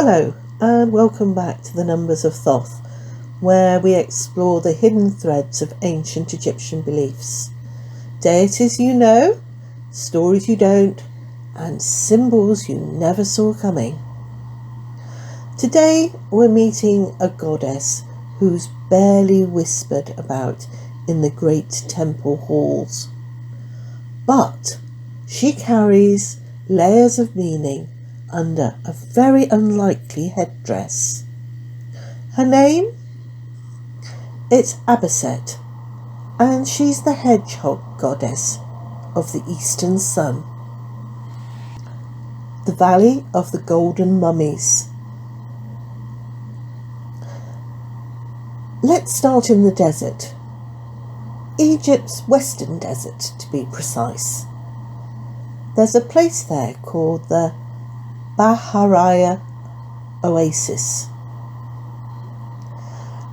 Hello and welcome back to the Numbers of Thoth, where we explore the hidden threads of ancient Egyptian beliefs. Deities you know, stories you don't, and symbols you never saw coming. Today we're meeting a goddess who's barely whispered about in the great temple halls. But she carries layers of meaning under a very unlikely headdress. Her name? It's Abaset, and she's the hedgehog goddess of the eastern sun. The Valley of the Golden Mummies. Let's start in the desert. Egypt's western desert, to be precise. There's a place there called the Bahariya Oasis.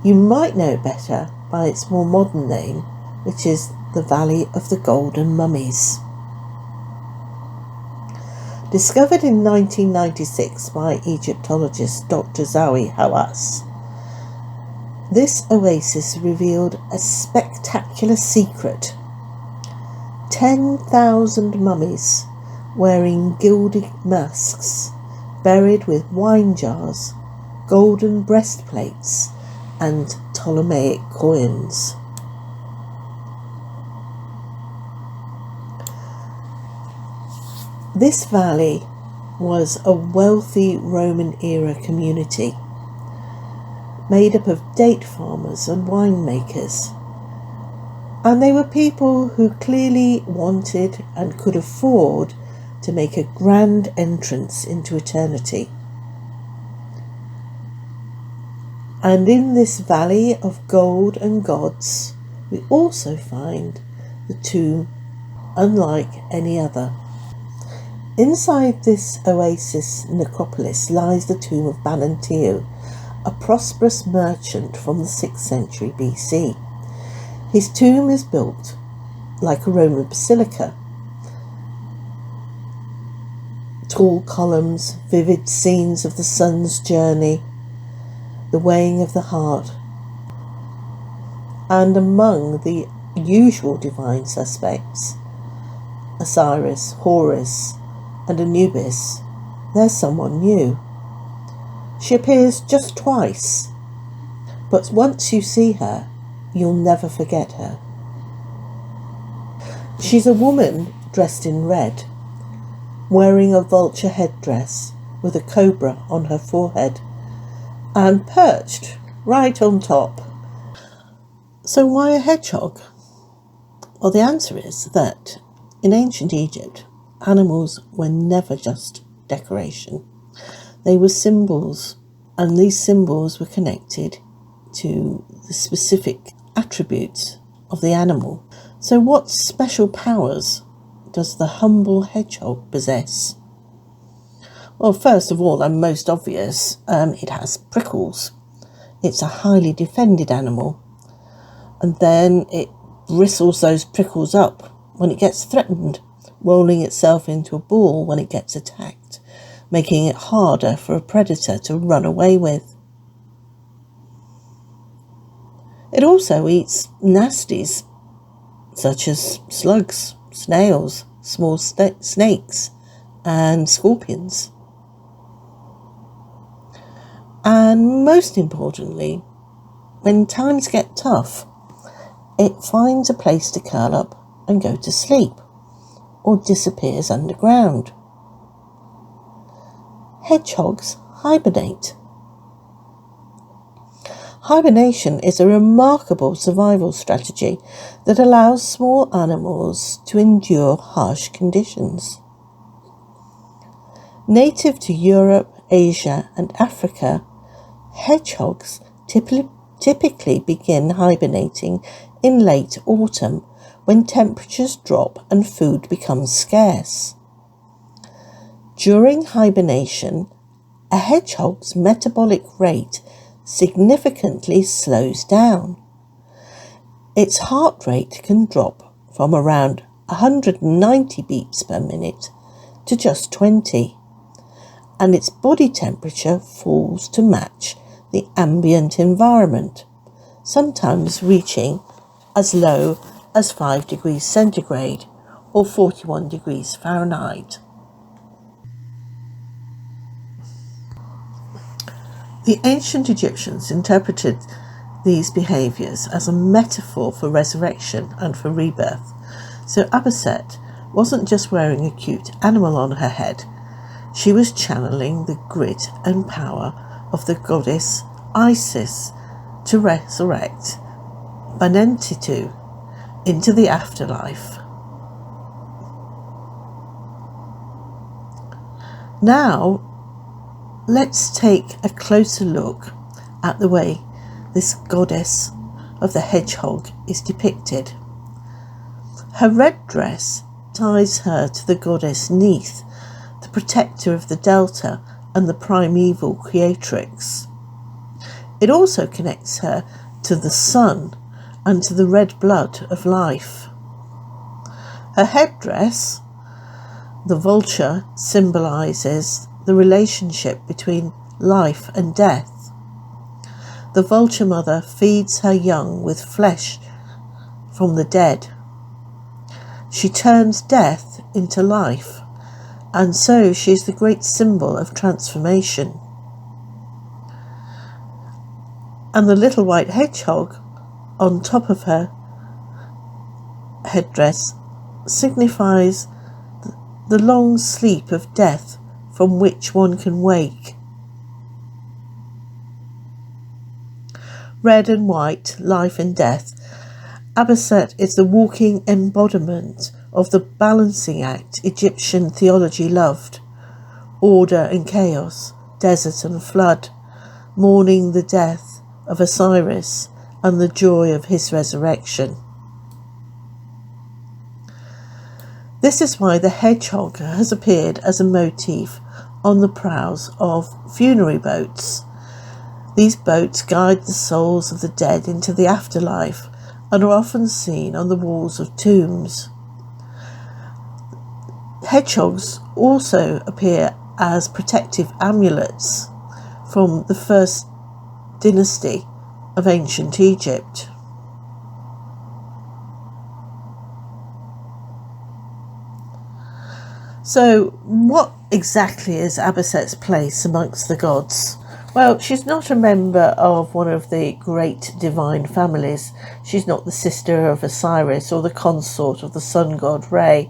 You might know it better by its more modern name, which is the Valley of the Golden Mummies. Discovered in 1996 by Egyptologist Dr. Zawi Hawass, this oasis revealed a spectacular secret. 10,000 mummies wearing gilded masks, buried with wine jars, golden breastplates, and Ptolemaic coins. This valley was a wealthy Roman-era community made up of date farmers and winemakers. And they were people who clearly wanted and could afford to make a grand entrance into eternity. And in this valley of gold and gods, we also find the tomb unlike any other. Inside this oasis necropolis lies the tomb of Balentu, a prosperous merchant from the 6th century BC. His tomb is built like a Roman basilica. Tall columns, vivid scenes of the sun's journey, the weighing of the heart. And among the usual divine suspects, Osiris, Horus, and Anubis, there's someone new. She appears just twice, but once you see her, you'll never forget her. She's a woman dressed in red, wearing a vulture headdress with a cobra on her forehead and perched right on top. So why a hedgehog? Well, the answer is that in ancient Egypt, animals were never just decoration. They were symbols, and these symbols were connected to the specific attributes of the animal. So what special powers does the humble hedgehog possess? Well, first of all, and most obvious, it has prickles. It's a highly defended animal, and then it bristles those prickles up when it gets threatened, rolling itself into a ball when it gets attacked, making it harder for a predator to run away with. It also eats nasties, such as slugs, snails, small snakes, and scorpions. And most importantly, when times get tough, it finds a place to curl up and go to sleep, or disappears underground. Hedgehogs hibernate. Hibernation is a remarkable survival strategy that allows small animals to endure harsh conditions. Native to Europe, Asia, and Africa, hedgehogs typically begin hibernating in late autumn when temperatures drop and food becomes scarce. During hibernation, a hedgehog's metabolic rate significantly slows down. Its heart rate can drop from around 190 beats per minute to just 20, and its body temperature falls to match the ambient environment, sometimes reaching as low as 5 degrees centigrade or 41 degrees Fahrenheit. The ancient Egyptians interpreted these behaviours as a metaphor for resurrection and for rebirth. So Abaset wasn't just wearing a cute animal on her head, she was channeling the grit and power of the goddess Isis to resurrect Balentu into the afterlife. Now, let's take a closer look at the way this goddess of the hedgehog is depicted. Her red dress ties her to the goddess Neith, the protector of the delta and the primeval creatrix. It also connects her to the sun and to the red blood of life. Her headdress, the vulture, symbolises the relationship between life and death. The vulture mother feeds her young with flesh from the dead. She turns death into life, and so she is the great symbol of transformation. And the little white hedgehog on top of her headdress signifies the long sleep of death from which one can wake. Red and white, life and death. Abaset is the walking embodiment of the balancing act Egyptian theology loved: order and chaos, desert and flood, mourning the death of Osiris and the joy of his resurrection. This is why the hedgehog has appeared as a motif on the prows of funerary boats. These boats guide the souls of the dead into the afterlife and are often seen on the walls of tombs. Hedgehogs also appear as protective amulets from the first dynasty of ancient Egypt. So, what exactly is Abaset's place amongst the gods? Well, she's not a member of one of the great divine families. She's not the sister of Osiris or the consort of the sun god Re.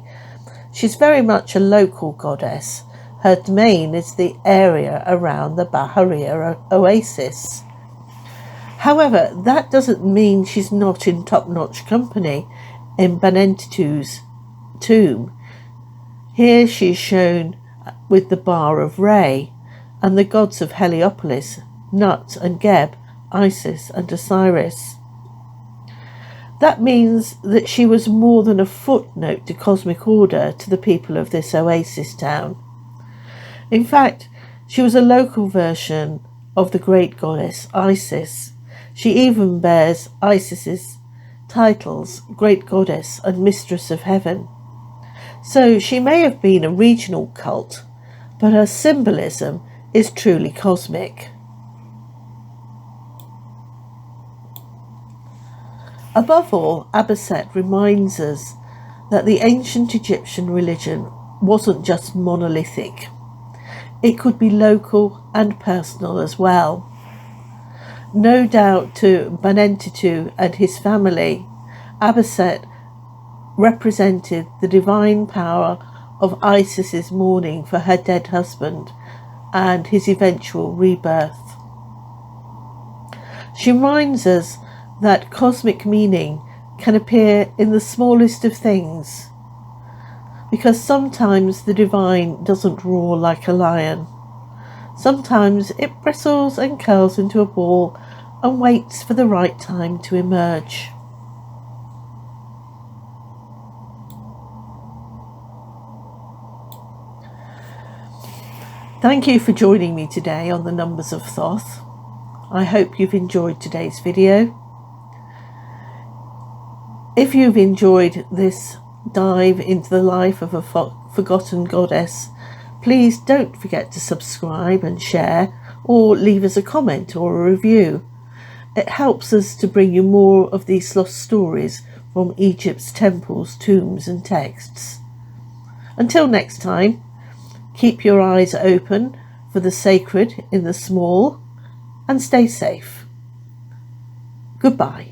She's very much a local goddess. Her domain is the area around the Bahariya oasis. However, that doesn't mean she's not in top-notch company in Balentu's tomb. Here she is shown with the bar of Re and the gods of Heliopolis, Nut and Geb, Isis and Osiris. That means that she was more than a footnote to cosmic order to the people of this oasis town. In fact, she was a local version of the great goddess Isis. She even bears Isis's titles, Great Goddess and Mistress of Heaven. So she may have been a regional cult, but her symbolism is truly cosmic. Above all, Abaset reminds us that the ancient Egyptian religion wasn't just monolithic. It could be local and personal as well. No doubt to Balentu and his family, Abaset represented the divine power of Isis's mourning for her dead husband and his eventual rebirth. She reminds us that cosmic meaning can appear in the smallest of things, because sometimes the divine doesn't roar like a lion. Sometimes it bristles and curls into a ball and waits for the right time to emerge. Thank you for joining me today on the Numbers of Thoth. I hope you've enjoyed today's video. If you've enjoyed this dive into the life of a forgotten goddess, Please don't forget to subscribe and share, or leave us a comment or a review. It helps us to bring you more of these lost stories from Egypt's temples, tombs and texts. Until next time, keep your eyes open for the sacred in the small and stay safe. Goodbye.